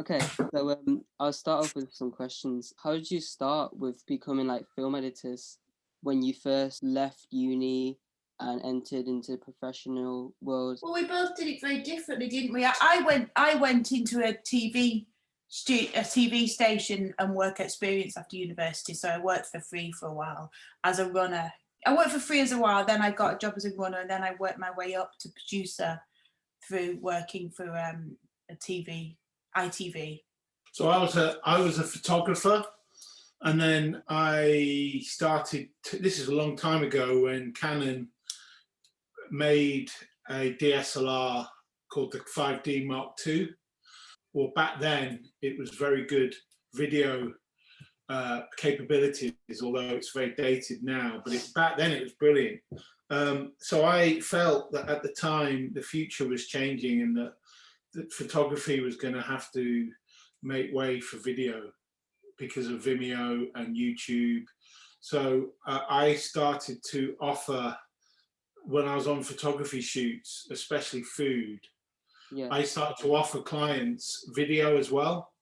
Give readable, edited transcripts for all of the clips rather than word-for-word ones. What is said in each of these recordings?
Okay, so I'll start off with some questions. How did you start with becoming like film editors when you first left uni and entered into the professional world? Well, we both did it very differently, didn't we? I went into a TV station and work experience after university. So I worked for free for a while as a runner. I worked for free as a while, then I got a job as a runner, and then I worked my way up to producer through working for a TV, ITV. So I was a photographer, and then I started. This is a long time ago when Canon made a DSLR called the 5D Mark II. Well, back then it was very good video capabilities, although it's very dated now. But back then it was brilliant. So I felt that at the time the future was changing, and that photography was going to have to make way for video because of Vimeo and YouTube. So I started to offer, when I was on photography shoots, especially food, Yeah, I started to offer clients video as well.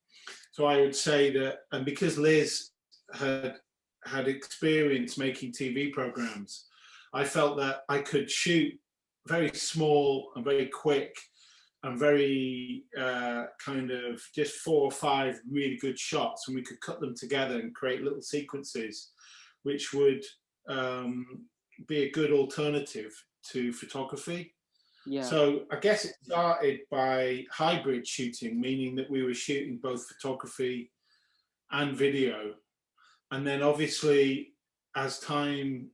So I would say that, and because Liz had experience making TV programs, I felt that I could shoot very small and very quick and very kind of just 4 or 5 really good shots, and we could cut them together and create little sequences which would be a good alternative to photography. yeah, So I guess it started by hybrid shooting, meaning that we were shooting both photography and video. And then obviously, as time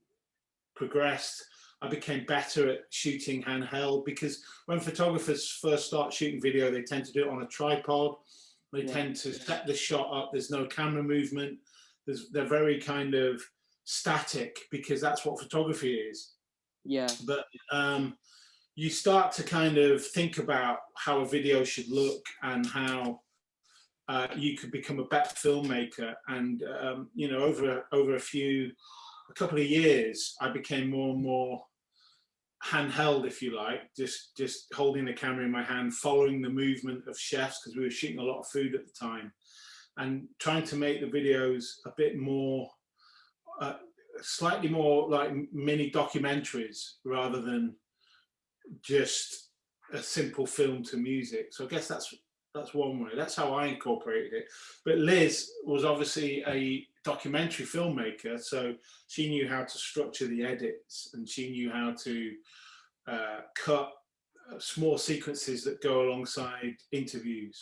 progressed, I became better at shooting handheld, because when photographers first start shooting video, they tend to do it on a tripod. They yeah, tend to set the shot up. There's no camera movement. They're very kind of static, because that's what photography is. yeah, But you start to kind of think about how a video should look and how you could become a better filmmaker. And over a couple of years, I became more and more handheld, if you like, just holding the camera in my hand, following the movement of chefs, because we were shooting a lot of food at the time, and trying to make the videos a bit more, slightly more like mini documentaries rather than just a simple film to music. So I guess that's one way. That's how I incorporated it. But Liz was obviously a documentary filmmaker, so she knew how to structure the edits, and she knew how to cut small sequences that go alongside interviews.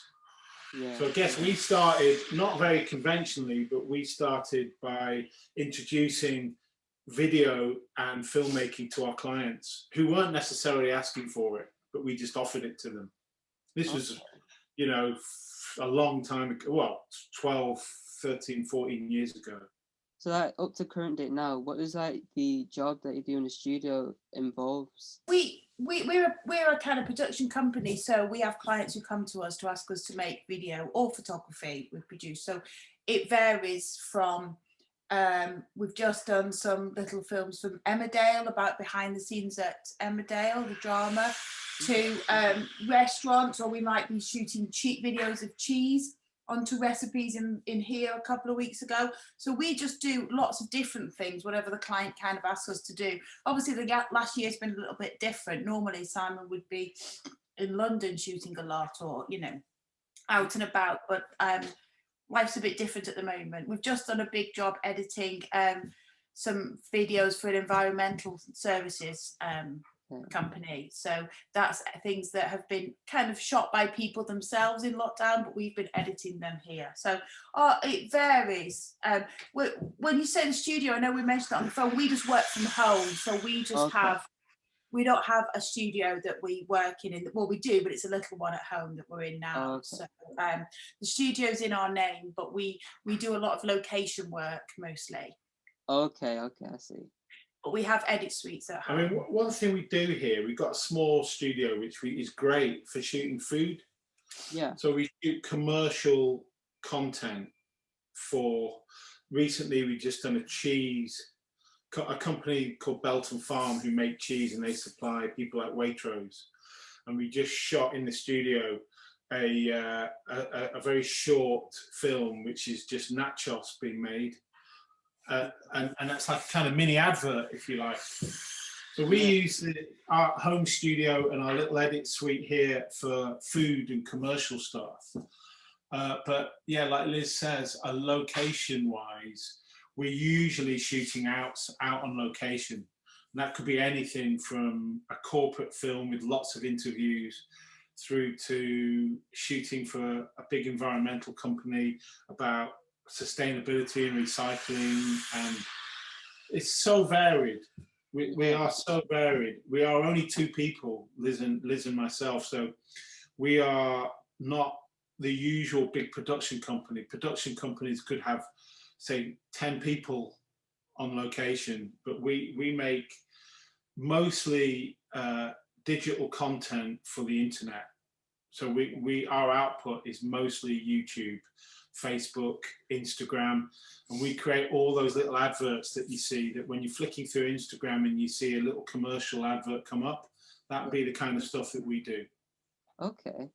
yeah. So I guess we started not very conventionally, but we started by introducing video and filmmaking to our clients who weren't necessarily asking for it, but we just offered it to them. This was, a long time ago, well, 12, 13, 14 years ago. So like up to current date now, what does like the job that you do in the studio involves? We're a kind of production company, so we have clients who come to us to ask us to make video or photography we produce. So it varies from we've just done some little films from Emmerdale, about behind the scenes at Emmerdale, the drama, to restaurants, or we might be shooting videos of cheese onto recipes in here a couple of weeks ago. So we just do lots of different things, whatever the client kind of asks us to do. Obviously, the last year's been a little bit different. Normally, Simon would be in London shooting a lot, or out and about, but life's a bit different at the moment. We've just done a big job editing some videos for an environmental services company. So that's things that have been kind of shot by people themselves in lockdown, but we've been editing them here. So it varies. When you say the studio, I know we mentioned that on the phone, we just work from home. So we just we don't have a studio that we work in. Well, we do, but it's a little one at home that we're in now. So the studio's in our name, but we do a lot of location work mostly. Okay, I see. But we have edit suites at home. I mean, one thing we do here, we've got a small studio which is great for shooting food. Yeah. So we shoot commercial content recently we just done a company called Belton Farm who make cheese, and they supply people like Waitrose. And we just shot in the studio a very short film, which is just nachos being made, and that's like a kind of mini advert, if you like. So we use our home studio and our little edit suite here for food and commercial stuff. But yeah, like Liz says, location-wise, we're usually shooting out on location. And that could be anything from a corporate film with lots of interviews through to shooting for a big environmental company about sustainability and recycling. And it's so varied. We are so varied. We are only two people, Liz and myself. So we are not the usual big production company. Production companies could have, say, 10 people on location, but we make mostly digital content for the internet. So our output is mostly YouTube, Facebook, Instagram, and we create all those little adverts that you see, that when you're flicking through Instagram and you see a little commercial advert come up, that'd be the kind of stuff that we do. Okay.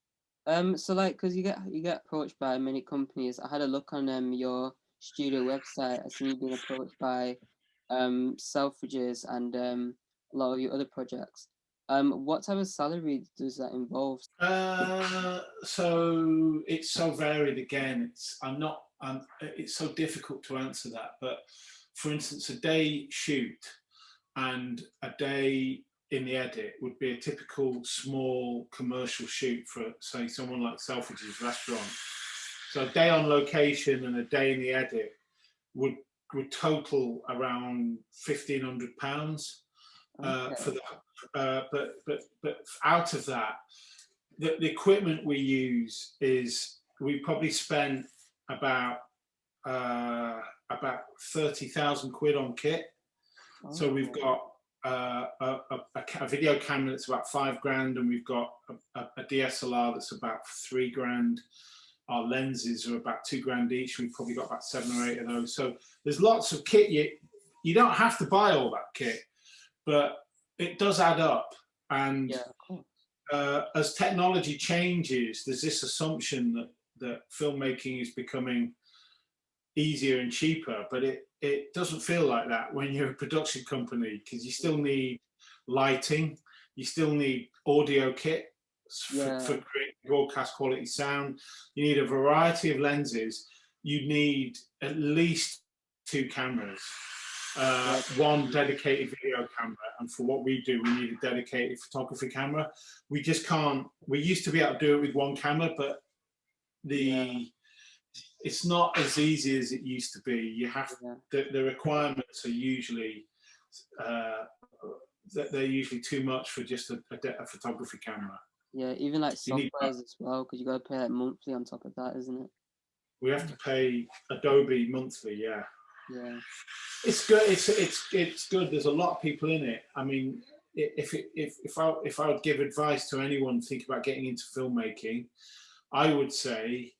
So like, because you get approached by many companies. I had a look on your studio website. I seen you being approached by Selfridges and a lot of your other projects. What type of salary does that involve? So it's so varied again. It's so difficult to answer that. But for instance, a day shoot and a day in the edit would be a typical small commercial shoot for, say, someone like Selfridges restaurant. So a day on location and a day in the edit would total around £1,500 for that. But out of that, the equipment we use is, we probably spent about 30,000 quid on kit. So we've got a video camera that's about £5,000, and we've got a DSLR that's about £3,000. Our lenses are about £2,000 each. We've probably got about 7 or 8 of those. So there's lots of kit. You don't have to buy all that kit, but it does add up. And as technology changes, there's this assumption that filmmaking is becoming easier and cheaper, but it doesn't feel like that when you're a production company, because you still need lighting, you still need audio kit for creating broadcast quality sound, you need a variety of lenses, you need at least 2 cameras, one dedicated video camera, and for what we do, we need a dedicated photography camera. We just can't, we used to be able to do it with 1 camera, but it's not as easy as it used to be. You have the requirements are usually they're usually too much for just a photography camera. Yeah, even like softwares as well, because you got to pay like monthly on top of that, isn't it? We have to pay Adobe monthly. Yeah. It's good. It's good. There's a lot of people in it. I mean, if I would give advice to anyone thinking about getting into filmmaking, I would say,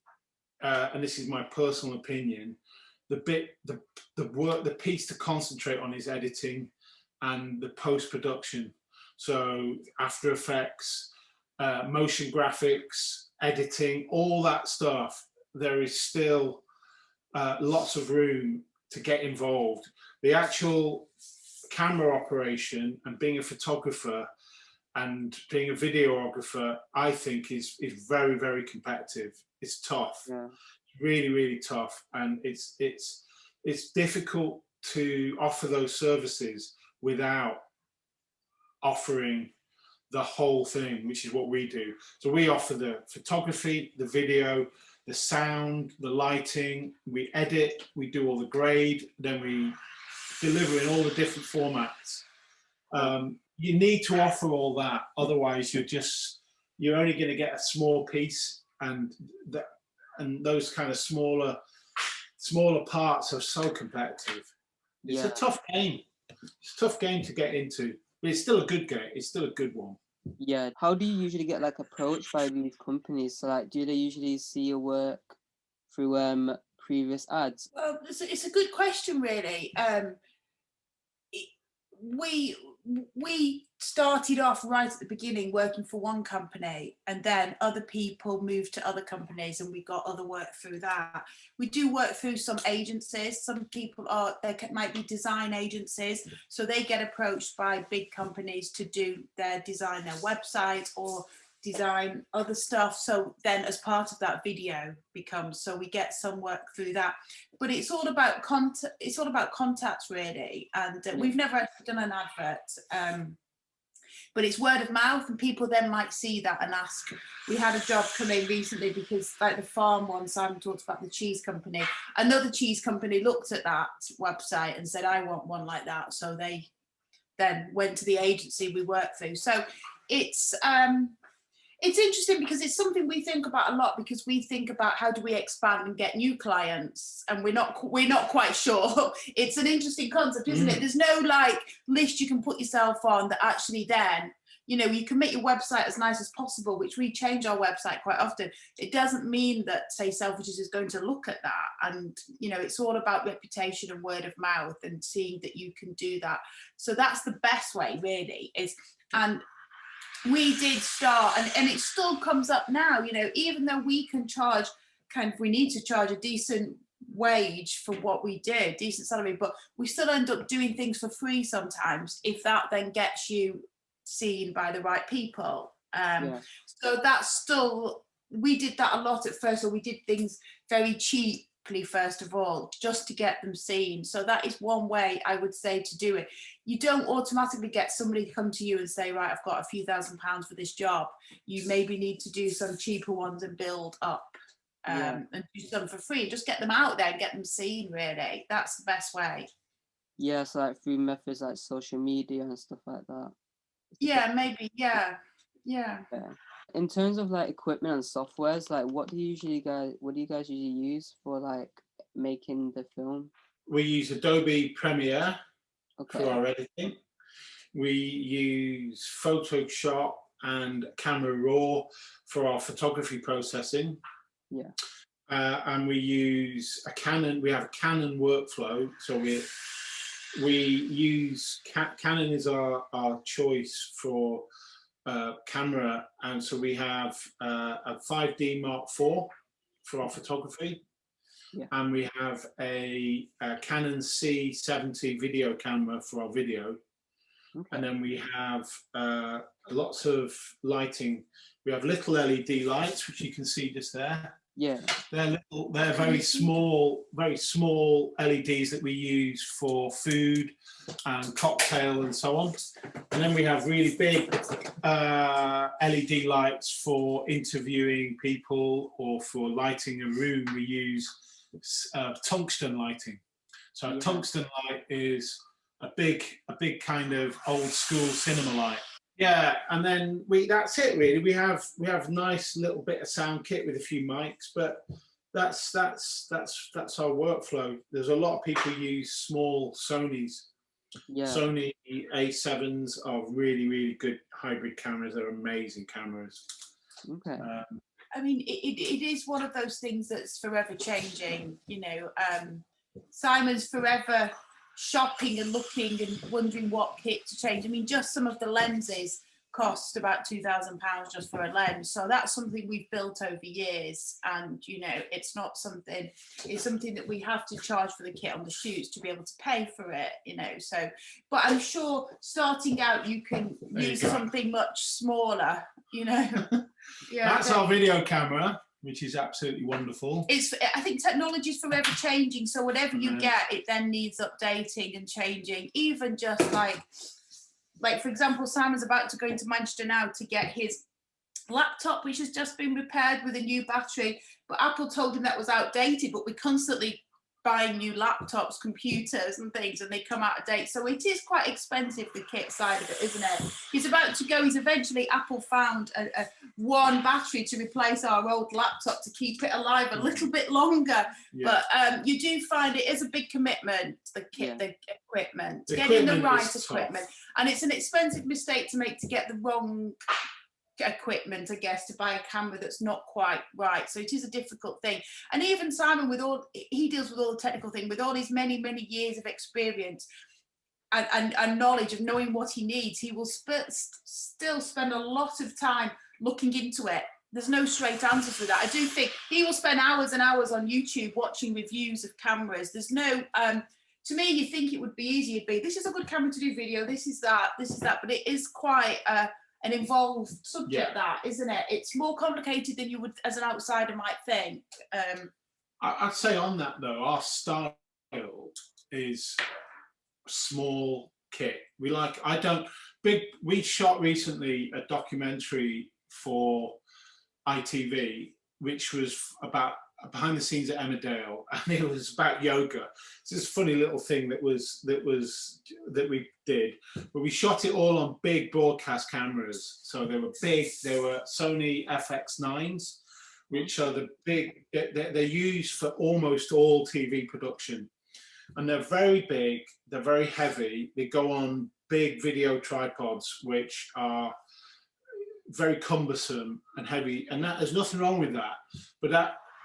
and this is my personal opinion, the piece to concentrate on is editing and the post-production. So After Effects, motion graphics, editing, all that stuff. There is still lots of room to get involved. The actual camera operation and being a photographer and being a videographer, I think is very, very competitive. It's tough, really, really tough, and it's difficult to offer those services without offering the whole thing, which is what we do. So we offer the photography, the video, the sound, the lighting, we edit, we do all the grade, then we deliver in all the different formats. You need to offer all that, otherwise you're only going to get a small piece, and those kind of smaller parts are so competitive. It's a tough game. It's a tough game to get into, but it's still a good game. It's still a good one. Yeah. How do you usually get like approached by these companies? So like, do they usually see your work through previous ads? Well, it's a good question, really. we started off right at the beginning working for one company, and then other people moved to other companies and we got other work through that. We do work through some agencies. Some people might be design agencies, so they get approached by big companies to design their website or design other stuff. So then as part of that, video becomes, so we get some work through that. But it's all about contacts really, and we've never actually done an advert, but it's word of mouth, and people then might see that and ask. We had a job come in recently because, like the farm one, Simon talked about the cheese company. Another cheese company looked at that website and said, I want one like that. So they then went to the agency we work through. So it's interesting because it's something we think about a lot, because we think about how do we expand and get new clients, and we're not quite sure. It's an interesting concept, isn't it? There's no like list you can put yourself on that actually then, you know, you can make your website as nice as possible, which we change our website quite often. It doesn't mean that, say, Selfridges is going to look at that. And, you know, it's all about reputation and word of mouth and seeing that you can do that. So that's the best way really is, and we did start, and it still comes up now, you know, even though we can charge we need to charge a decent wage for what we do, decent salary, but we still end up doing things for free sometimes, if that then gets you seen by the right people. So that's still, we did that a lot at first, or we did things very cheaply first of all, just to get them seen. So that is one way I would say to do it. You don't automatically get somebody to come to you and say, right, I've got a few £1,000s for this job. You maybe need to do some cheaper ones and build up, and do some for free. Just get them out there and get them seen, really. That's the best way. Yeah, so like through methods like social media and stuff like that. Yeah, maybe. Yeah. In terms of like equipment and softwares, like what do you guys usually use for like making the film? We use Adobe Premiere Okay. for our editing. We use Photoshop and Camera Raw for our photography processing. Yeah. And we use a Canon. We have a Canon workflow. So we use Canon is our choice for camera, and so we have a 5D Mark IV for our photography, and we have a Canon C70 video camera for our video, and then we have lots of lighting. We have little LED lights, which you can see just there. Yeah, they're very small LEDs that we use for food and cocktail and so on. And then we have really big LED lights for interviewing people or for lighting a room. We use tungsten lighting. So a tungsten light is a big kind of old school cinema light. Yeah, and then that's it really. We have a nice little bit of sound kit with a few mics, but that's our workflow. There's a lot of people use small Sonys. Yeah. Sony A7s are really good hybrid cameras. They're amazing cameras. Okay. I mean, it is one of those things that's forever changing. You know, Simon's forever shopping and looking and wondering what kit to change. I mean, just some of the lenses cost about £2,000 just for a lens. So that's something we've built over years. And, you know, it's something that we have to charge for the kit on the shoots to be able to pay for it, you know. So, but I'm sure starting out, you can use something much smaller, you know. Yeah, that's our video camera, which is absolutely wonderful. I think technology is forever changing, so whatever you get, it then needs updating and changing. Even just like for example, Simon's about to go into Manchester now to get his laptop, which has just been repaired with a new battery, but Apple told him that was outdated, but we're constantly buying new laptops, computers and things, and they come out of date. So it is quite expensive, the kit side of it, isn't it? He's about to go, Apple found a one battery to replace our old laptop to keep it alive a little bit longer. Yeah. But you do find it is a big commitment, the kit, the equipment, getting the right equipment. And it's an expensive mistake to make to get the wrong equipment, I guess, to buy a camera that's not quite right. So it is a difficult thing. And even Simon, he deals with all the technical thing, with all his many years of experience, and knowledge of knowing what he needs, he will still spend a lot of time looking into it. There's no straight answers for that. I do think he will spend hours and hours on YouTube watching reviews of cameras. There's no, to me, you think it would be easy. It'd be, this is a good camera to do video, this is that, but it is quite an involved subject, that, isn't it? It's more complicated than you would, as an outsider, might think. I'd say on that though, our style is small kit. We like, we shot recently a documentary for ITV, which was about behind the scenes at Emmerdale, and it was about yoga. It's this funny little thing that we did, but we shot it all on big broadcast cameras. So they were big. They were Sony FX9s, which are the big. They're used for almost all TV production, and they're very big. They're very heavy. They go on big video tripods, which are very cumbersome and heavy, and that there's nothing wrong with that.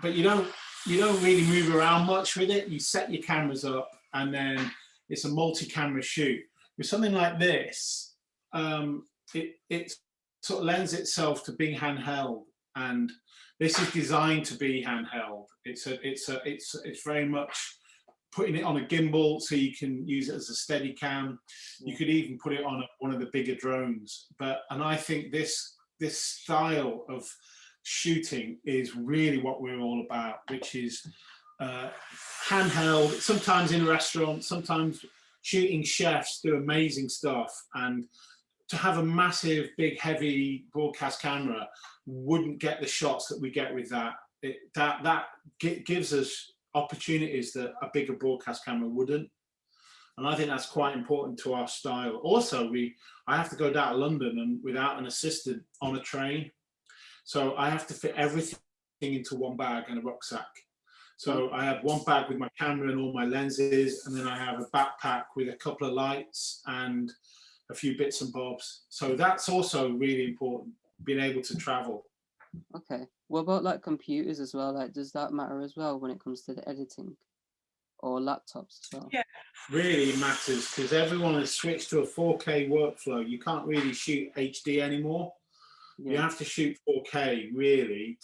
But you don't really move around much with it. You set your cameras up, and then it's a multi-camera shoot. With something like this, it sort of lends itself to being handheld, and this is designed to be handheld. It's very much putting it on a gimbal so you can use it as a steady cam. You could even put it on one of the bigger drones. And I think this style of shooting is really what we're all about, which is handheld, sometimes in a restaurant, sometimes shooting chefs do amazing stuff. And to have a massive, big, heavy broadcast camera wouldn't get the shots that we get with that. That gives us opportunities that a bigger broadcast camera wouldn't. And I think that's quite important to our style. Also, I have to go down to London and without an assistant on a train. So I have to fit everything into one bag and a rucksack. So I have one bag with my camera and all my lenses, and then I have a backpack with a couple of lights and a few bits and bobs. So that's also really important, being able to travel. Okay. What about like computers as well? Like, does that matter as well when it comes to the editing, or laptops as well? Yeah. Really matters, because everyone has switched to a 4K workflow. You can't really shoot HD anymore. Yeah. You have to shoot 4K really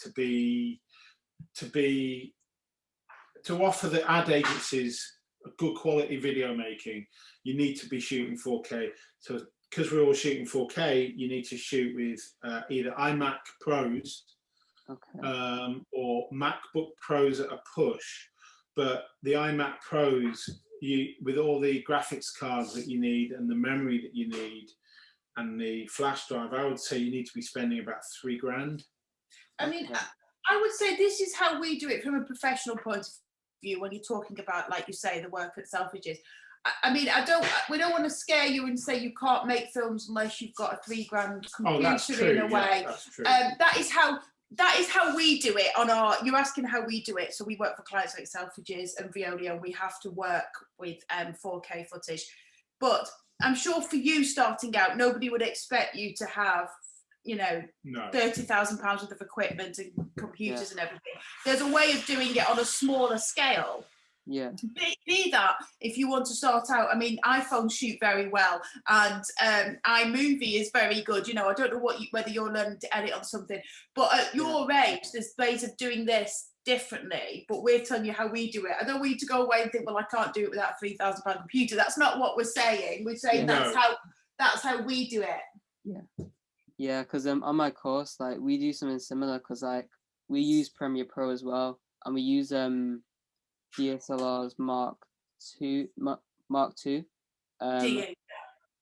to offer the ad agencies a good quality video making. You need to be shooting 4K. So because we're all shooting 4K, you need to shoot with either iMac Pros, okay, or MacBook Pros at a push. But the iMac Pros, with all the graphics cards that you need and the memory that you need and the flash drive, I would say you need to be spending about $3,000. I mean, I would say this is how we do it from a professional point of view when you're talking about, like you say, the work at Selfridges. I mean, we don't want to scare you and say you can't make films unless you've got a $3,000 computer in a way. Yeah, that's true. That is how we do it on our, you're asking how we do it. So we work for clients like Selfridges and Veolia. We have to work with 4K footage. But I'm sure for you starting out, nobody would expect you to have, you know, £30,000 worth of equipment and computers and everything. There's a way of doing it on a smaller scale. Yeah. Be that if you want to start out. I mean, iPhones shoot very well, and iMovie is very good. You know, I don't know whether you're learning to edit on something, but at your age, there's ways of doing this differently. But we're telling you how we do it. I don't want you to go away and think, well, I can't do it without a £3,000 computer. That's not what we're saying. We're saying that's how we do it. Yeah, because on my course, like, we do something similar, because like we use Premiere Pro as well, and we use DSLR's Mark II.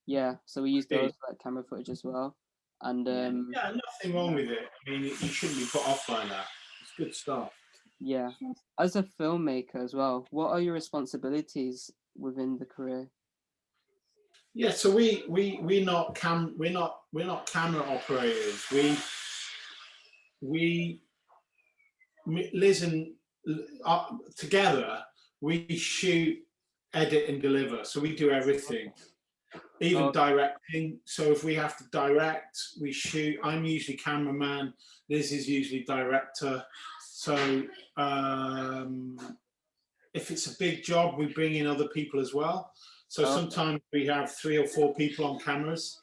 Yeah, so we use those for like camera footage as well. And nothing wrong with it. I mean, you shouldn't be put off by that. It's good stuff. Yeah. As a filmmaker as well, what are your responsibilities within the career? Yeah, so we're not camera operators. Liz and together we shoot, edit and deliver. So we do everything, even directing. So if we have to direct, we shoot. I'm usually cameraman, Liz is usually director. So if it's a big job, we bring in other people as well. So Okay. sometimes we have 3 or 4 people on cameras.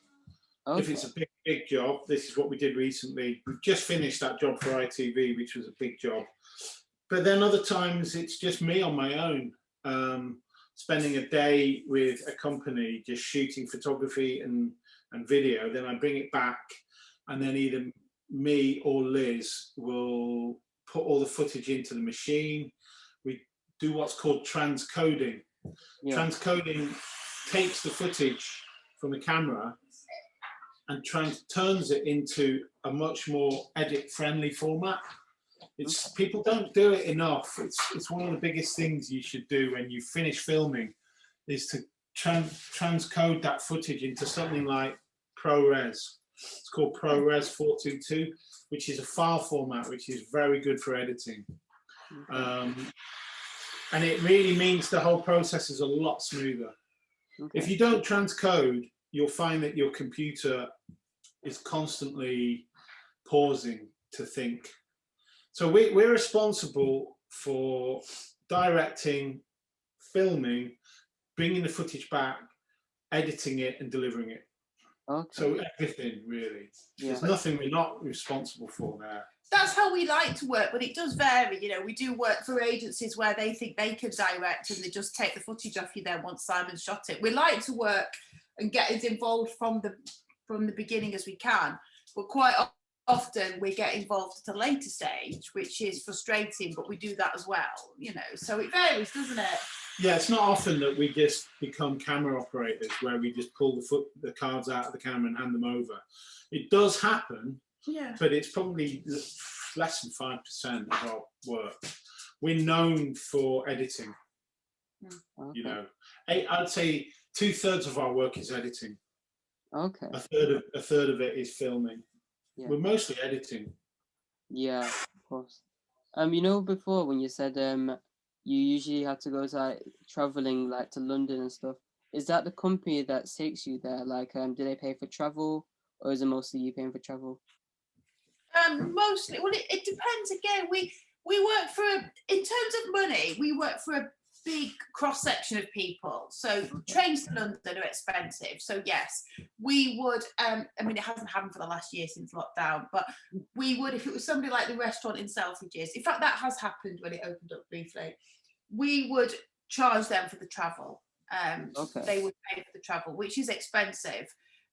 If Okay. it's a big job, this is what we did recently. We've just finished that job for ITV, which was a big job. But then other times it's just me on my own, spending a day with a company, just shooting photography and video. Then I bring it back, and then either me or Liz will put all the footage into the machine. We do what's called transcoding. Yeah. Transcoding takes the footage from the camera and turns it into a much more edit-friendly format. It's people don't do it enough. It's one of the biggest things you should do when you finish filming, is to transcode that footage into something like ProRes. It's called ProRes 422, which is a file format which is very good for editing. And it really means the whole process is a lot smoother. Okay. If you don't transcode, you'll find that your computer is constantly pausing to think. So we're responsible for directing, filming, bringing the footage back, editing it and delivering it. Okay. So everything really. Yeah. There's nothing we're not responsible for there. That's how we like to work, but it does vary. You know, we do work for agencies where they think they can direct and they just take the footage off you then once Simon shot it. We like to work and get as involved from the beginning as we can, but quite often we get involved at a later stage, which is frustrating, but we do that as well, you know, so it varies, doesn't it? Yeah, it's not often that we just become camera operators where we just pull the cards out of the camera and hand them over. It does happen, Yeah. but it's probably less than 5% of our work. We're known for editing. Okay. You know, I'd say 2/3 of our work is editing. Okay. A third of it is filming. Yeah. We're mostly editing. Yeah, of course. You know, before when you said you usually have to go to like traveling like to London and stuff, is that the company that takes you there? Like, do they pay for travel, or is it mostly you paying for travel? Mostly, well, it depends. Again, we work for in terms of money, we work for a big cross section of people. So trains to London are expensive. So yes, we would. I mean, it hasn't happened for the last year since lockdown, but we would if it was somebody like the restaurant in Selfridges. In fact, that has happened when it opened up briefly. We would charge them for the travel. Okay. They would pay for the travel, which is expensive.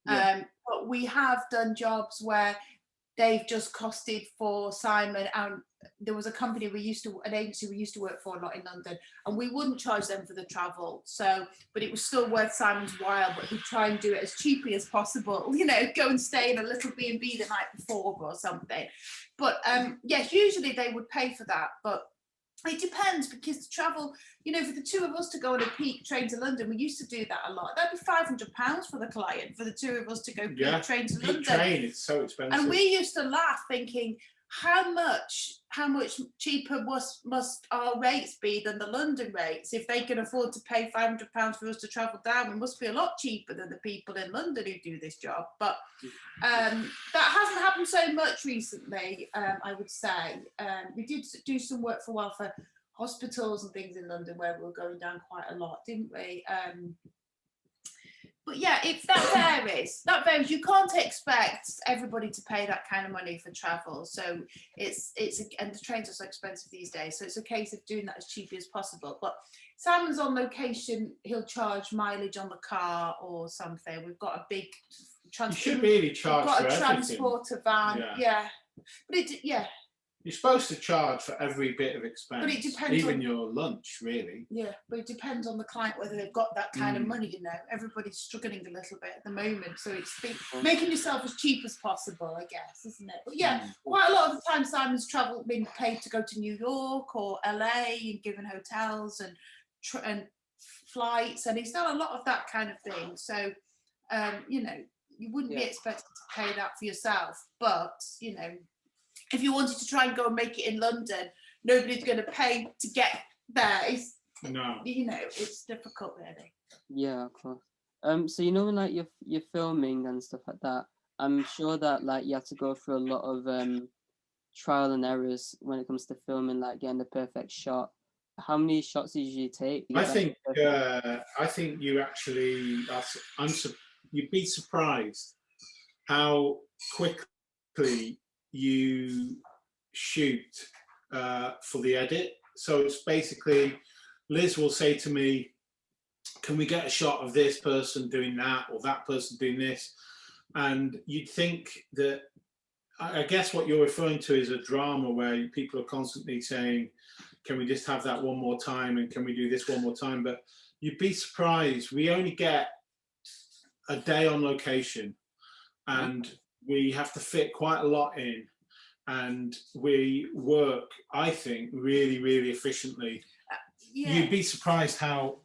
Yeah. But we have done jobs where they've just costed for Simon, and there was a company an agency we used to work for a lot in London, and we wouldn't charge them for the travel. So, but it was still worth Simon's while, but he'd try and do it as cheaply as possible, you know, go and stay in a little B&B the night before or something. But yes, usually they would pay for that, but it depends, because the travel, you know, for the two of us to go on a peak train to London, we used to do that a lot. That'd be £500 for the client, for the two of us to go peak train to London. Train, it's so expensive. And we used to laugh thinking, how much cheaper must our rates be than the London rates? If they can afford to pay £500 for us to travel down, it must be a lot cheaper than the people in London who do this job. But that hasn't happened so much recently, I would say. We did do some work for a while for hospitals and things in London where we were going down quite a lot, didn't we? But yeah, that varies. That varies. You can't expect everybody to pay that kind of money for travel. So and the trains are so expensive these days. So it's a case of doing that as cheaply as possible. But Simon's on location, he'll charge mileage on the car or something. We've got a big transport. You should really charge for everything. Transporter van. Yeah. But you're supposed to charge for every bit of expense, but it depends even your lunch, really. Yeah, but it depends on the client whether they've got that kind of money, you know. Everybody's struggling a little bit at the moment, so it's making yourself as cheap as possible, I guess, isn't it? But yeah, quite a lot of the time Simon's been paid to go to New York or LA and given hotels and flights, and he's done a lot of that kind of thing. So, you know, you wouldn't be expected to pay that for yourself, but, you know, if you wanted to try and go and make it in London, nobody's going to pay to get there. No. You know, it's difficult, really. Yeah, of course. So you know, when like you're filming and stuff like that, I'm sure that like you have to go through a lot of trial and errors when it comes to filming, like getting the perfect shot. how many shots do you usually take? You I get, like, think a perfect- I think you actually you'd be surprised how quickly you shoot for the edit. So it's basically, Liz will say to me, can we get a shot of this person doing that or that person doing this? And you'd think that, I guess what you're referring to is a drama where people are constantly saying, can we just have that one more time, and can we do this one more time? But you'd be surprised. We only get a day on location, and we have to fit quite a lot in, and we work, I think, really, really efficiently. Yeah. You'd be surprised how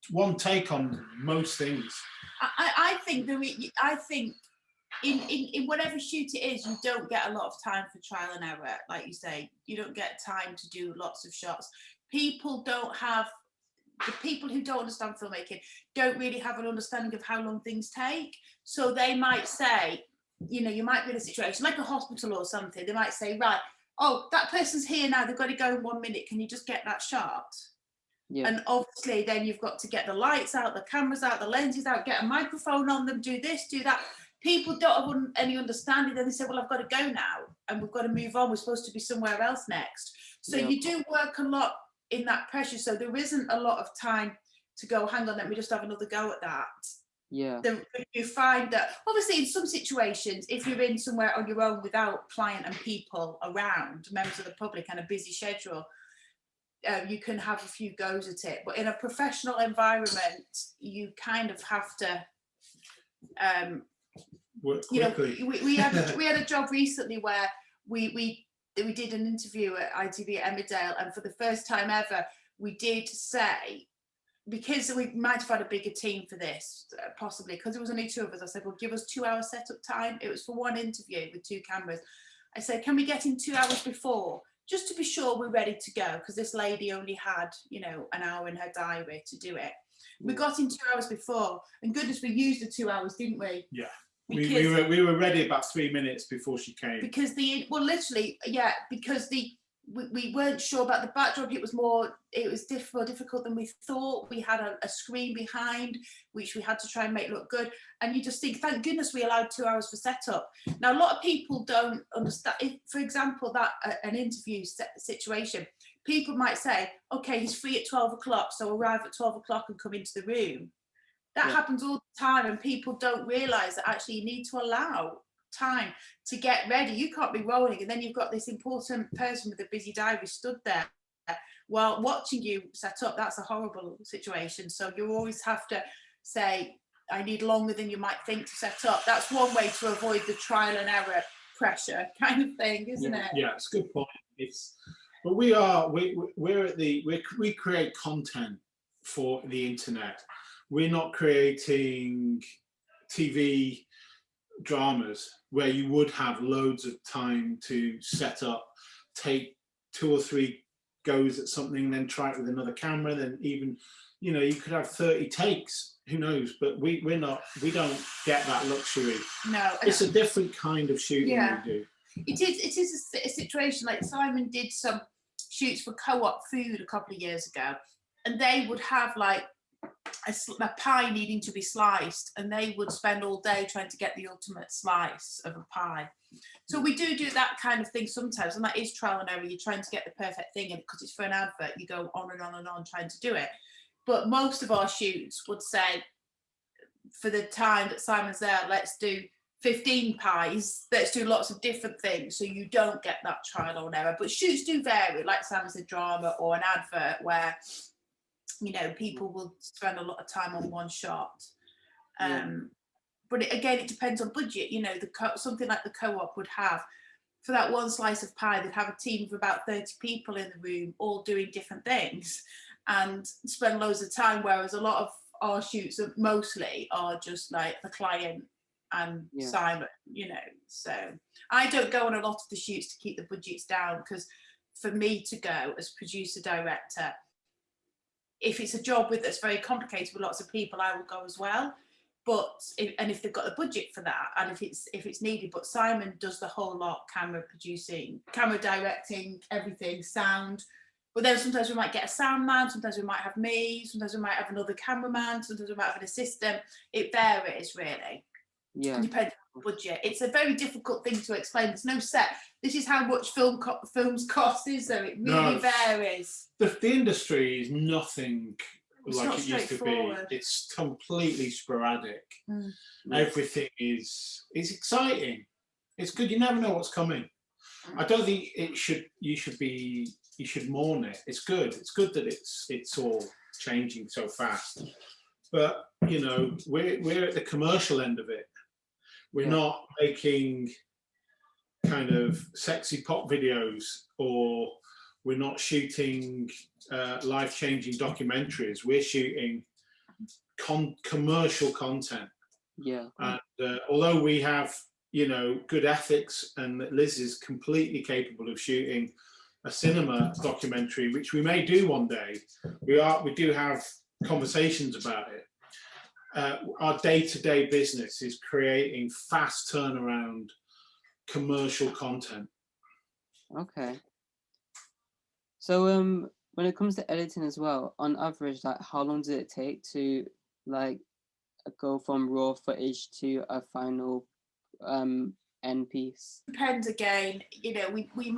one take on most things. I think I think in whatever shoot it is, you don't get a lot of time for trial and error. Like you say, you don't get time to do lots of shots. People don't have, the people who don't understand filmmaking don't really have an understanding of how long things take. So they might say, you know, you might be in a situation like a hospital or something. They might say, right, oh, that person's here now. They've got to go in 1 minute. Can you just get that shot? Yeah. And obviously then you've got to get the lights out, the cameras out, the lenses out, get a microphone on them, do this, do that. People don't have any understanding. Then they say, well, I've got to go now and we've got to move on. We're supposed to be somewhere else next. So Yeah. you do work a lot in that pressure. So there isn't a lot of time to go, hang on, let me just have another go at that. Yeah. You find that obviously in some situations, if you're in somewhere on your own without client and people around, members of the public, and a busy schedule, you can have a few goes at it. But in a professional environment, you kind of have to, Work you know, quickly. we had a job recently where we did an interview at ITV at Emmerdale, and for the first time ever, we did say, because we might have had a bigger team for this, possibly, because there was only two of us, I said, well, give us 2 hours setup time. It was for one interview with 2 cameras. I said, can we get in 2 hours before, just to be sure we're ready to go, because this lady only had, you know, an hour in her diary to do it. We got in 2 hours before, and goodness, we used the 2 hours, didn't we? Yeah. Because We were ready about 3 minutes before she came. because literally, yeah, because we weren't sure about the backdrop. It was more difficult than we thought. We had a screen behind, which we had to try and make look good. And you just think, thank goodness we allowed 2 hours for setup. Now, a lot of people don't understand. If, for example, that an interview situation, people might say, okay, he's free at 12 o'clock, so arrive at 12 o'clock and come into the room. That happens all the time, and people don't realise that actually you need to allow time to get ready. You can't be rolling, and then you've got this important person with a busy diary stood there while watching you set up. That's a horrible situation. So you always have to say, I need longer than you might think to set up. That's one way to avoid the trial and error pressure kind of thing, isn't it? Yeah, it's a good point. But we create content for the internet. We're not creating TV dramas where you would have loads of time to set up, take 2 or 3 goes at something, then try it with another camera, then even, you know, you could have 30 takes, who knows? But we don't get that luxury. No, It's a different kind of shooting we do. It is a situation like Simon did some shoots for Co-op Food a couple of years ago, and they would have like a pie needing to be sliced, and they would spend all day trying to get the ultimate slice of a pie. So we do that kind of thing sometimes, and that is trial and error. You're trying to get the perfect thing, and because it's for an advert, you go on and on and on trying to do it. But most of our shoots would say, for the time that Simon's there, let's do 15 pies, let's do lots of different things, so you don't get that trial and error. But shoots do vary, like Simon said, drama or an advert where, you know, people will spend a lot of time on one shot. But again, it depends on budget. You know, something like the Co-op would have, for that one slice of pie, they'd have a team of about 30 people in the room, all doing different things, and spend loads of time. Whereas a lot of our shoots mostly are just like the client and Simon, you know. So I don't go on a lot of the shoots to keep the budgets down, because for me to go as producer director, if it's a job that's very complicated with lots of people, I will go as well. But if they've got the budget for that, and if it's needed. But Simon does the whole lot: camera producing, camera directing, everything, sound, But then sometimes we might get a sound man, sometimes we might have me, sometimes we might have another cameraman, sometimes we might have an assistant. It varies really. Yeah. Depending on the budget. It's a very difficult thing to explain. There's no set. This is how much films cost, is there? It really varies. The industry is nothing It's like not it used to be. straightforward. It's completely sporadic. Mm. Everything is exciting. It's good. You never know what's coming. I don't think you should mourn it. It's good. It's good that it's all changing so fast. But you know, we're at the commercial end of it. We're not making kind of sexy pop videos, or we're not shooting life-changing documentaries. We're shooting commercial content. Yeah. And although we have, you know, good ethics, and Liz is completely capable of shooting a cinema documentary, which we may do one day. We do have conversations about it. Our day-to-day business is creating fast turnaround commercial content. Okay. So when it comes to editing as well, on average, like how long does it take to like go from raw footage to a final end piece? Depends again, you know, we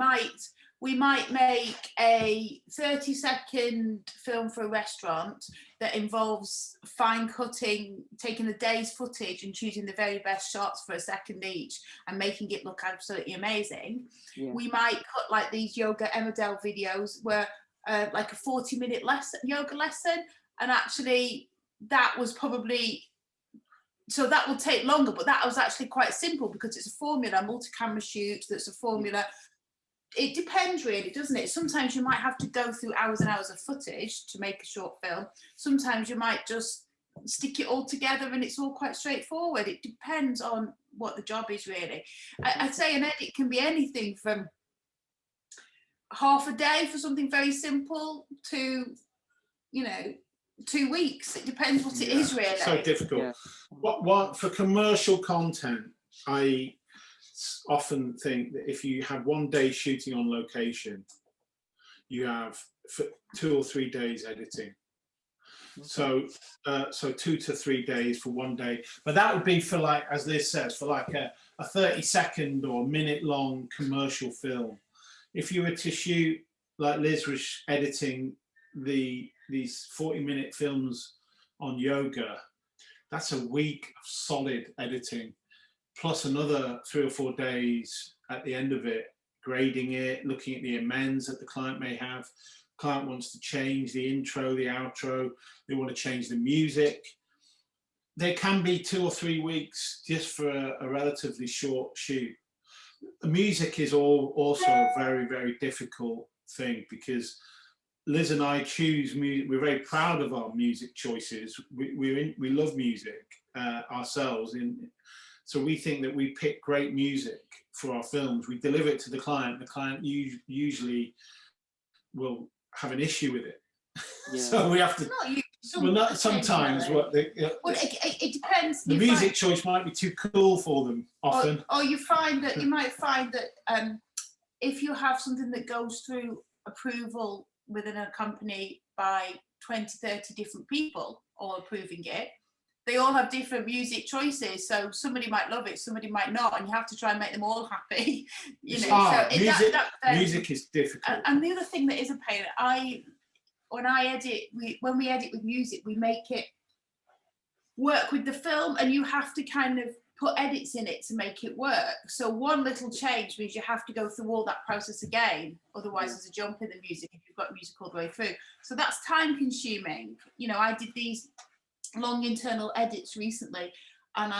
might make a 30-second film for a restaurant that involves fine cutting, taking the day's footage and choosing the very best shots for a second each and making it look absolutely amazing. Yeah. We might cut like these Yoga Emmerdale videos where like a 40-minute yoga lesson, and actually that was probably, so that will take longer, but that was actually quite simple because it's a formula, multi-camera shoot, that's a formula. It depends really, doesn't it? Sometimes you might have to go through hours and hours of footage to make a short film. Sometimes you might just stick it all together and it's all quite straightforward. It depends on what the job is really. I'd say an edit can be anything from half a day for something very simple to, you know, 2 weeks. It depends what it is really. So difficult. Yeah. What for commercial content, I often think that if you have one day shooting on location, you have 2 or 3 days editing. So 2 to 3 days for one day, but that would be for, like, as Liz says, for like a 30-second or minute long commercial film. If you were to shoot, like Liz was editing these 40-minute films on yoga, that's a week of solid editing, plus another 3 or 4 days at the end of it, grading it, looking at the amends that the client may have. Client wants to change the intro, the outro, they want to change the music. There can be 2 or 3 weeks just for a relatively short shoot. The music is also a very, very difficult thing because Liz and I choose music. We're very proud of our music choices. We love music ourselves. So we think that we pick great music for our films. We deliver it to the client. The client usually will have an issue with it. Yeah. So we have to. Sometimes it depends. The music choice might be too cool for them often. Or you might find that if you have something that goes through approval within a company by 20, 30 different people all approving it, they all have different music choices. So somebody might love it, somebody might not, and you have to try and make them all happy. Music is difficult. And the other thing that is a pain, when we edit with music, we make it work with the film, and you have to kind of put edits in it to make it work. So one little change means you have to go through all that process again. Otherwise, there's a jump in the music if you've got music all the way through. So that's time consuming. You know, I did these long internal edits recently, and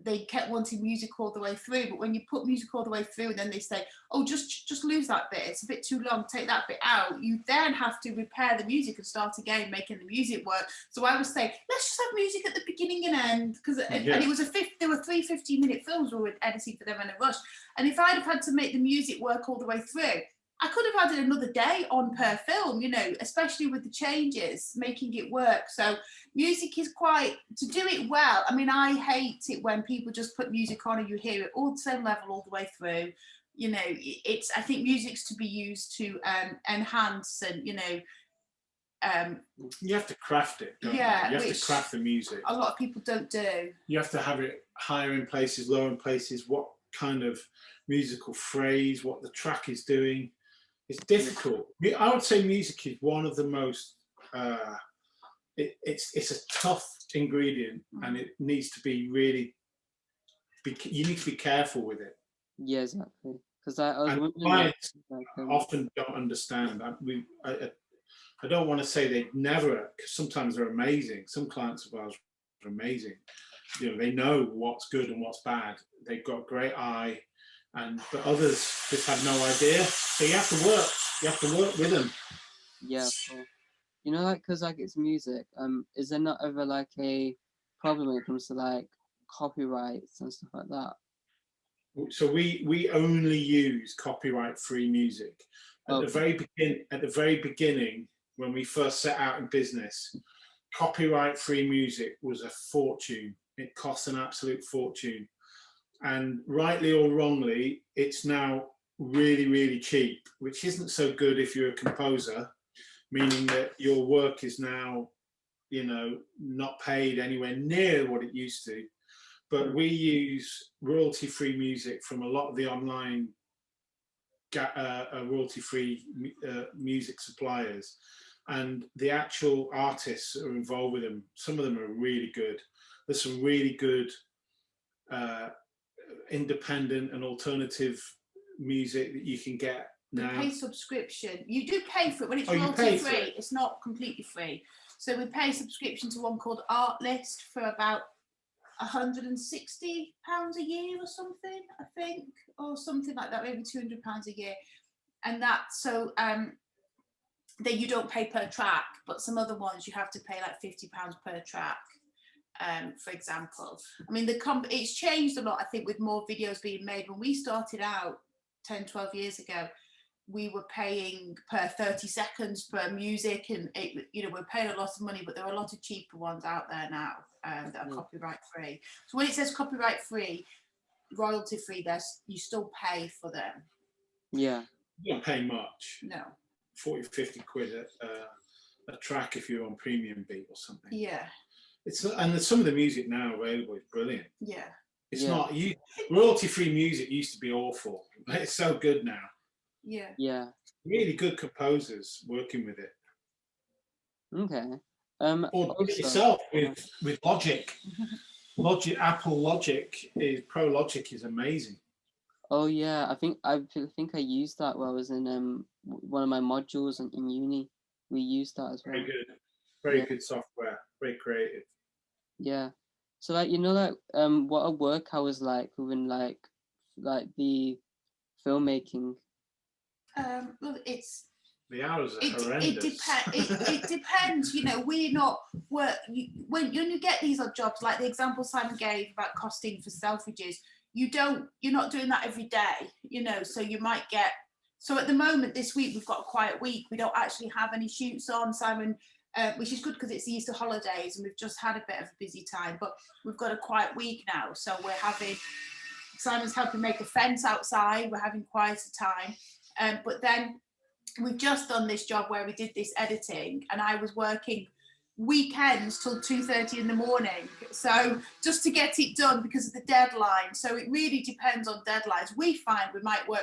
they kept wanting music all the way through, but when you put music all the way through and then they say, oh, just lose that bit, it's a bit too long, take that bit out, you then have to repair the music and start again making the music work. So I was saying, let's just have music at the beginning and end, because and it was there were 3 15-minute films we were editing for them in a rush, and if I'd have had to make the music work all the way through, I could have added another day on per film, you know, especially with the changes, making it work. So music is to do it well. I mean, I hate it when people just put music on and you hear it all the same level all the way through. you know, I think music's to be used to enhance and, you know, you have to craft it, don't yeah, you? You have to craft the music. A lot of people don't do. You have to have it higher in places, lower in places, what kind of musical phrase, what the track is doing. It's difficult. I would say music is one of the most, it's a tough ingredient, and it needs to be really, you need to be careful with it. Yeah, exactly. Because I was wondering, clients like, often don't understand. I don't want to say they never, because sometimes they're amazing. Some clients of ours are amazing. You know, they know what's good and what's bad. They've got a great eye, but others just have no idea. So you have to work. You have to work with them. yeah, cool. You know, like, because like it's music. Is there not ever like a problem when it comes to like copyrights and stuff like that? So we only use copyright-free music. At the very beginning, when we first set out in business, copyright-free music was a fortune. It costs an absolute fortune, and rightly or wrongly, it's now really, really cheap, which isn't so good if you're a composer, meaning that your work is now, you know, not paid anywhere near what it used to. But we use royalty-free music from a lot of the online royalty-free music suppliers, and the actual artists that are involved with them, some of them are really good. There's some really good independent and alternative music that you can get now. We pay subscription. You do pay for it when it's royalty free. It's not completely free. So we pay subscription to one called Artlist for about £160 a year or something, I think, or something like that, maybe £200 a year. And that's so that you don't pay per track, but some other ones you have to pay like £50 per track. For example, I mean, it's changed a lot, I think, with more videos being made. When we started out 10, 12 years ago, we were paying per 30 seconds per music, and you know, we're paying a lot of money, but there are a lot of cheaper ones out there now that are copyright free. So when it says copyright free, royalty free, you still pay for them. Yeah. You don't pay much. No. 40, 50 quid a track if you're on Premium Beat or something. Yeah. And some of the music now available is brilliant. Yeah. It's not royalty-free music used to be awful. It's so good now. Yeah. Yeah. Really good composers working with it. Okay. Or also, yourself with Logic. Apple Logic Pro Logic is amazing. Oh yeah, I think I used that while I was in one of my modules in uni. We used that as well. Very good. Very good software. Very creative. Yeah. So like, you know, like what a work hours like within like the filmmaking. Well, it's the hours are horrendous. It depends. You know, we're not when you get these odd jobs, like the example Simon gave about costing for Selfridges. You're not doing that every day. You know, so you might get. So at the moment, this week we've got a quiet week. We don't actually have any shoots on, Simon. Which is good because it's the Easter holidays and we've just had a bit of a busy time, but we've got a quiet week now. So Simon's helping make a fence outside. We're having quieter time. But then we've just done this job where we did this editing and I was working weekends till 2:30 in the morning. So just to get it done because of the deadline. So it really depends on deadlines. We find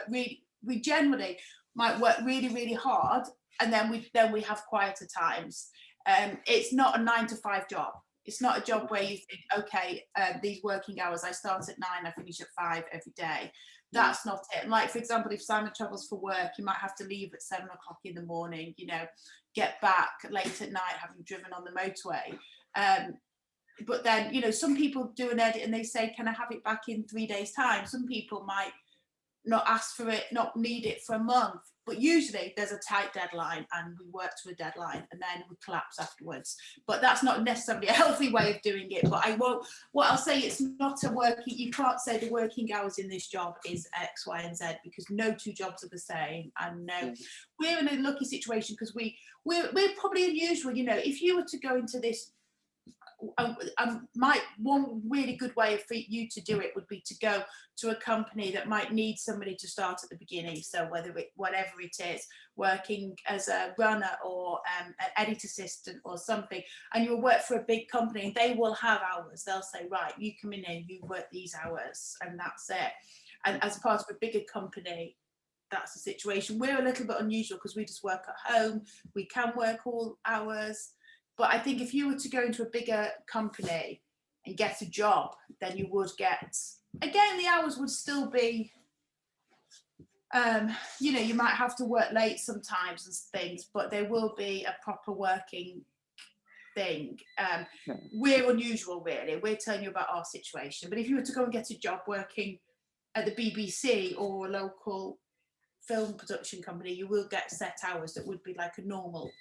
we generally might work really, really hard and then we have quieter times. It's not a 9 to 5 job. It's not a job where you think, okay, these working hours, I start at 9, I finish at 5 every day. That's not it. Like, for example, if Simon travels for work, he might have to leave at 7 o'clock in the morning, you know, get back late at night, having driven on the motorway. But then, you know, some people do an edit and they say, can I have it back in 3 days' time? Some people might not ask for it, not need it for a month. But usually there's a tight deadline and we work to a deadline and then we collapse afterwards. But that's not necessarily a healthy way of doing it. But I'll say it's not you can't say the working hours in this job is X, Y, and Z because no two jobs are the same. And we're in a lucky situation because we're probably unusual. You know, if you were to go into this one really good way for you to do it would be to go to a company that might need somebody to start at the beginning. So whatever it is, working as a runner or an edit assistant or something, and you'll work for a big company, and they will have hours. They'll say, right, you come in here, you work these hours, and that's it. And as part of a bigger company, that's the situation. We're a little bit unusual because we just work at home. We can work all hours. But I think if you were to go into a bigger company and get a job, then you would get, again, the hours would still be, you know, you might have to work late sometimes and things, but there will be a proper working thing. We're unusual, really. We're telling you about our situation. But if you were to go and get a job working at the BBC or a local film production company, you will get set hours that would be like a normal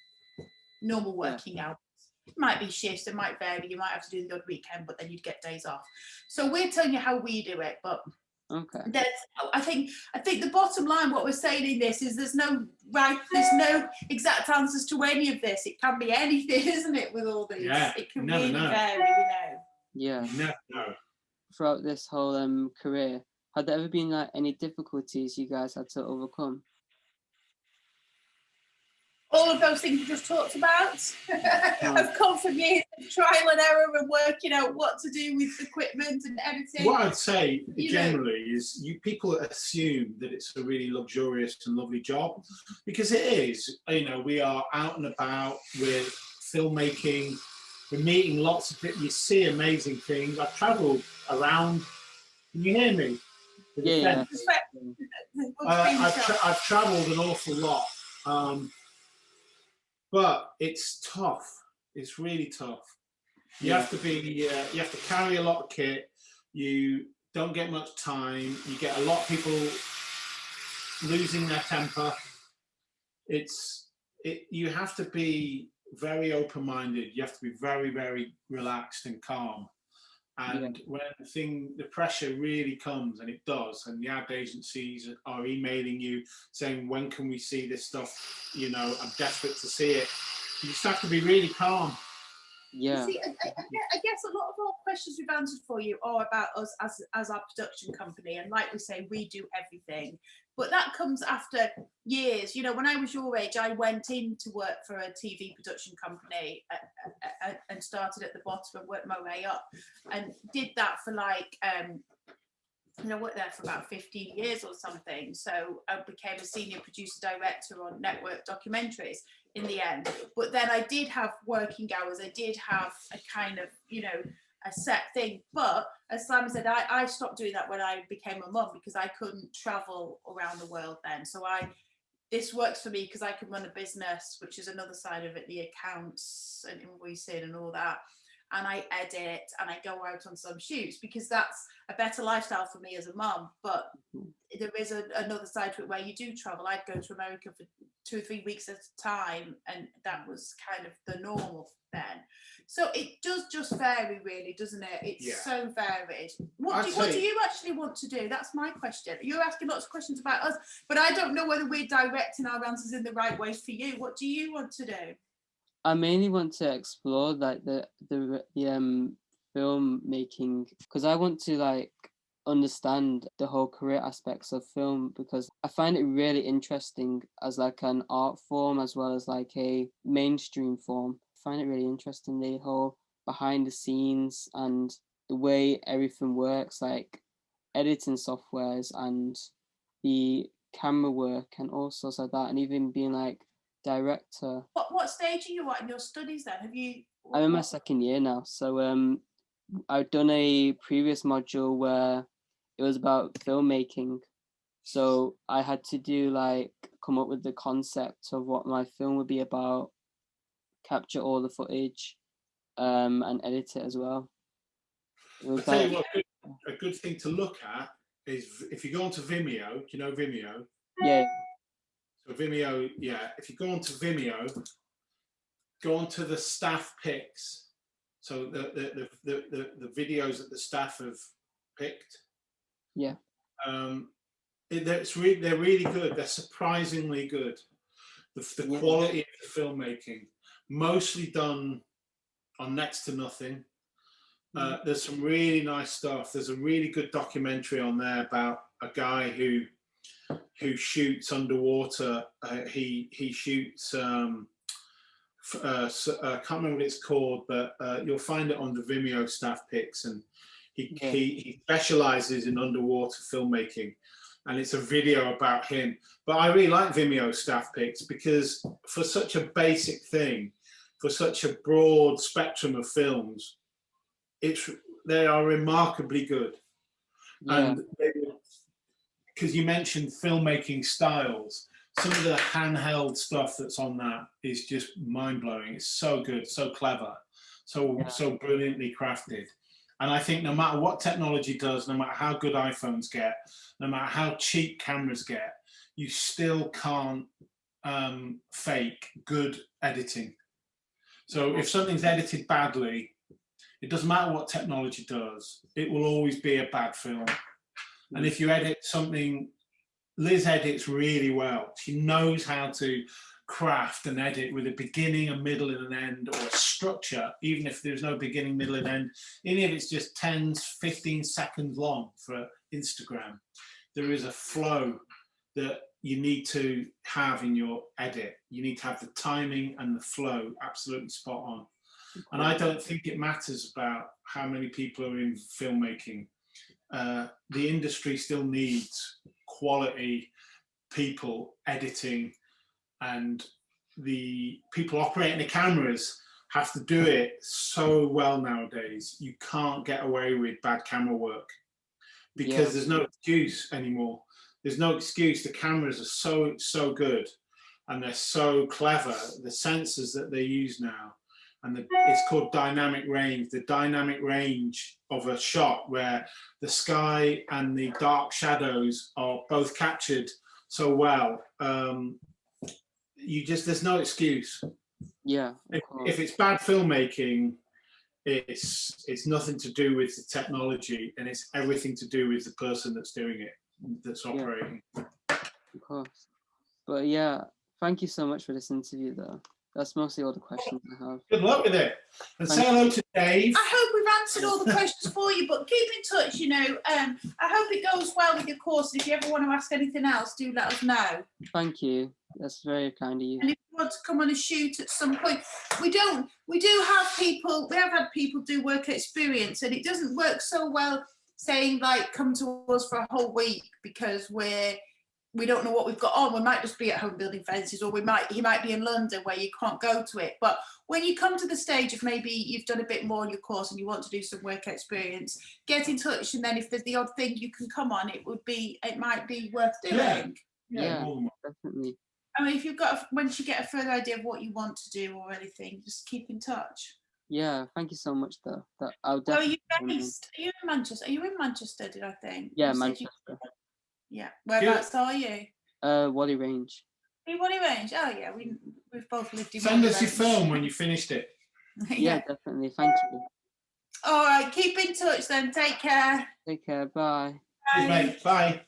working hour. It might be shifts, it might vary, you might have to do the odd weekend, but then you'd get days off. So we're telling you how we do it, but Okay. I think the bottom line, what we're saying in this is there's no exact answers to any of this. It can be anything, isn't it, with all these? Yeah, It can never really know. vary, you know. Yeah. Never know. Throughout this whole career, had there ever been like any difficulties you guys had to overcome? All of those things you just talked about have come from years of trial and error and working out what to do with equipment and editing. What I'd say You generally is people assume that it's a really luxurious and lovely job, because it is. You know, we are out and about, we're filmmaking, we're meeting lots of people, you see amazing things. I've travelled around. Can you hear me? Yeah. I've travelled an awful lot. But it's tough. It's really tough. You have to be. You have to carry a lot of kit. You don't get much time. You get a lot of people losing their temper. You have to be very open-minded. You have to be very, very relaxed and calm. And when the pressure really comes, and it does, and the ad agencies are emailing you saying, when can we see this stuff? You know, I'm desperate to see it. You just have to be really calm. Yeah. See, I guess a lot of our questions we've answered for you are about us as our production company. And like we say, we do everything. But that comes after years. You know, when I was your age, I went in to work for a TV production company and started at the bottom and worked my way up, and did that for like, I worked there for about 15 years or something. So I became a senior producer director on network documentaries in the end. But then I did have working hours. I did have a kind of, you know, a set thing. But as Simon said, I stopped doing that when I became a mum, because I couldn't travel around the world then. So this works for me because I can run a business, which is another side of it, the accounts and invoicing and all that. And I edit and I go out on some shoots because that's a better lifestyle for me as a mum. But there is another side to it where you do travel. I'd go to America for 2 or 3 weeks at a time, and that was kind of the normal then. So it does just vary, really, doesn't it? It's so varied. What do you actually want to do? That's my question. You're asking lots of questions about us, but I don't know whether we're directing our answers in the right way for you. What do you want to do? I mainly want to explore like the film making, because I want to like understand the whole career aspects of film, because I find it really interesting as like an art form as well as like a mainstream form. I find it really interesting, the whole behind the scenes and the way everything works, like editing softwares and the camera work and all sorts like that, and even being like director. What stage are you at in your studies then? I'm in my second year now, so I've done a previous module where it was about filmmaking, so I had to do like come up with the concept of what my film would be about, capture all the footage, and edit it as well. I'll tell you what, a good thing to look at is if you go onto Vimeo. Do you know Vimeo? Yeah. So Vimeo, if you go onto Vimeo, go onto the staff picks. So the videos that the staff have picked. Yeah. They're really good. They're surprisingly good. The quality of the filmmaking, mostly done on next to nothing. There's some really nice stuff. There's a really good documentary on there about a guy who shoots underwater. He shoots. I can't remember what it's called, but you'll find it on the Vimeo Staff Picks, and he specializes in underwater filmmaking, and it's a video about him. But I really like Vimeo Staff Picks because for such a basic thing, for such a broad spectrum of films, they are remarkably good. And because you mentioned filmmaking styles, some of the handheld stuff that's on that is just mind-blowing. It's so good, so clever, so brilliantly crafted. And I think no matter what technology does, no matter how good iPhones get, no matter how cheap cameras get, you still can't fake good editing. So if something's edited badly, it doesn't matter what technology does, it will always be a bad film. And if you edit something, Liz edits really well. She knows how to craft and edit with a beginning, a middle, and an end, or a structure, even if there's no beginning, middle, and end. Even if it's just 10, 15 seconds long for Instagram, there is a flow that you need to have in your edit. You need to have the timing and the flow absolutely spot on. And I don't think it matters about how many people are in filmmaking. The industry still needs quality people editing, and the people operating the cameras have to do it so well nowadays. You can't get away with bad camera work because there's no excuse anymore. There's no excuse. The cameras are so good, and they're so clever. The sensors that they use now, and it's called dynamic range. The dynamic range of a shot where the sky and the dark shadows are both captured so well. There's no excuse. Yeah. If it's bad filmmaking, it's nothing to do with the technology, and it's everything to do with the person that's doing it, that's operating. Of course. But yeah, thank you so much for this interview, though. That's mostly all the questions I have. Good luck with it. And say hello to Dave. I hope we've answered all the questions for you, but keep in touch, you know. I hope it goes well with your course. And if you ever want to ask anything else, do let us know. Thank you. That's very kind of you. And if you want to come on a shoot at some point, we do have people, we have had people do work experience, and it doesn't work so well saying like, come to us for a whole week, because we don't know what we've got on. We might just be at home building fences, or he might be in London where you can't go to it. But when you come to the stage of maybe you've done a bit more in your course and you want to do some work experience, get in touch, and then if there's the odd thing you can come on, it might be worth doing. Yeah, definitely. I mean, if once you get a further idea of what you want to do or anything, just keep in touch. Yeah, thank you so much, though. I'll Where are you definitely. based? Are you in Manchester? Are you in Manchester? Did I think? Yeah, You said Manchester. Yeah. Whereabouts are you? Wally Range. Are you Wally Range? Oh yeah, we've both lived in. Send Wally us your Range. film when you finished it. Yeah, definitely. Thank you. All right, keep in touch then. Take care. Take care. Bye. Cheers, mate. Bye.